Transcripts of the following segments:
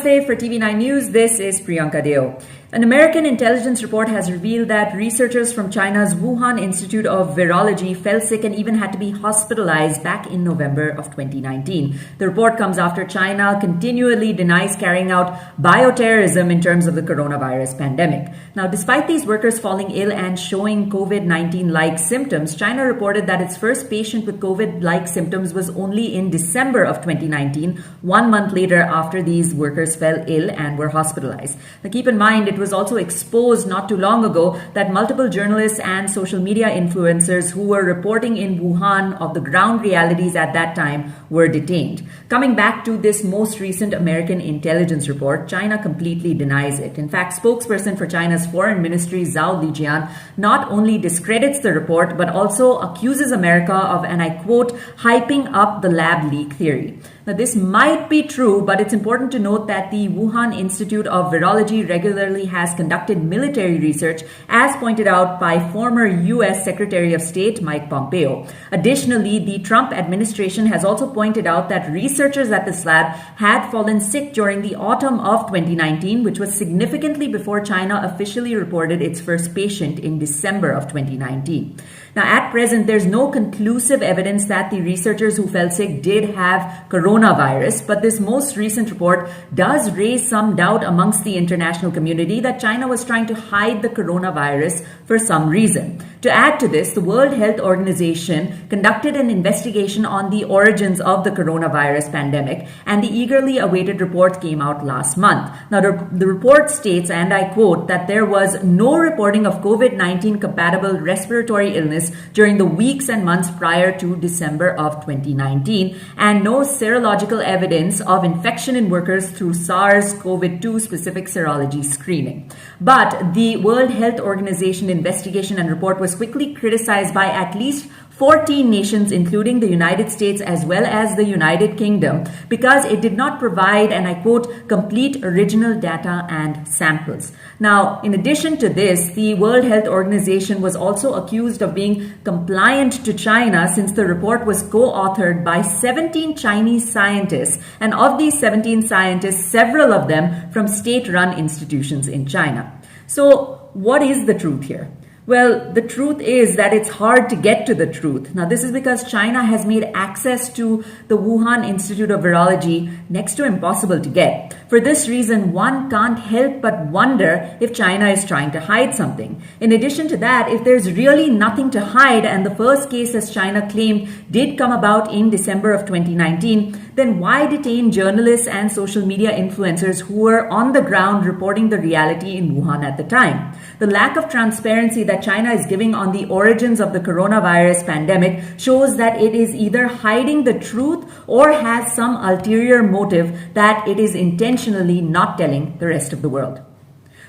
Namaste. For TV9 News, this is Priyanka Deo. An American intelligence report has revealed that researchers from China's Wuhan Institute of Virology fell sick and even had to be hospitalized back in November of 2019. The report comes after China continually denies carrying out bioterrorism in terms of the coronavirus pandemic. Now, despite these workers falling ill and showing COVID-19-like symptoms, China reported that its first patient with COVID-like symptoms was only in December of 2019, 1 month later after these workers fell ill and were hospitalized. Now, keep in mind, it was also exposed not too long ago that multiple journalists and social media influencers who were reporting in Wuhan of the ground realities at that time were detained. Coming back to this most recent American intelligence report, China completely denies it. In fact, spokesperson for China's foreign ministry, Zhao Lijian, not only discredits the report but also accuses America of, and I quote, hyping up the lab leak theory. Now, this might be true, but it's important to note that the Wuhan Institute of Virology regularly has conducted military research, as pointed out by former U.S. Secretary of State Mike Pompeo. Additionally, the Trump administration has also pointed out that researchers at this lab had fallen sick during the autumn of 2019, which was significantly before China officially reported its first patient in December of 2019. Now, at present, there's no conclusive evidence that the researchers who fell sick did have coronavirus, but this most recent report does raise some doubt amongst the international community that China was trying to hide the coronavirus for some reason. To add to this, the World Health Organization conducted an investigation on the origins of the coronavirus pandemic, and the eagerly awaited report came out last month. Now, the report states, and I quote, that there was no reporting of COVID-19 compatible respiratory illness during the weeks and months prior to December of 2019, and no serological evidence of infection in workers through SARS-CoV-2 specific serology screening. But the World Health Organization investigation and report was quickly criticized by at least 14 nations, including the United States as well as the United Kingdom, because it did not provide, and I quote, complete original data and samples. Now, in addition to this, the World Health Organization was also accused of being compliant to China, since the report was co-authored by 17 Chinese scientists, and of these 17 scientists, several of them from state-run institutions in China. So, what is the truth here? Well, the truth is that it's hard to get to the truth. Now, this is because China has made access to the Wuhan Institute of Virology next to impossible to get. For this reason, one can't help but wonder if China is trying to hide something. In addition to that, if there's really nothing to hide and the first case, as China claimed, did come about in December of 2019, then why detain journalists and social media influencers who were on the ground reporting the reality in Wuhan at the time? The lack of transparency that China is giving on the origins of the coronavirus pandemic shows that it is either hiding the truth or has some ulterior motive that it is intentionally not telling the rest of the world.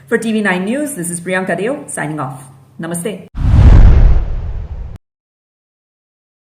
For TV9 News, this is Priyanka Deo signing off. Namaste.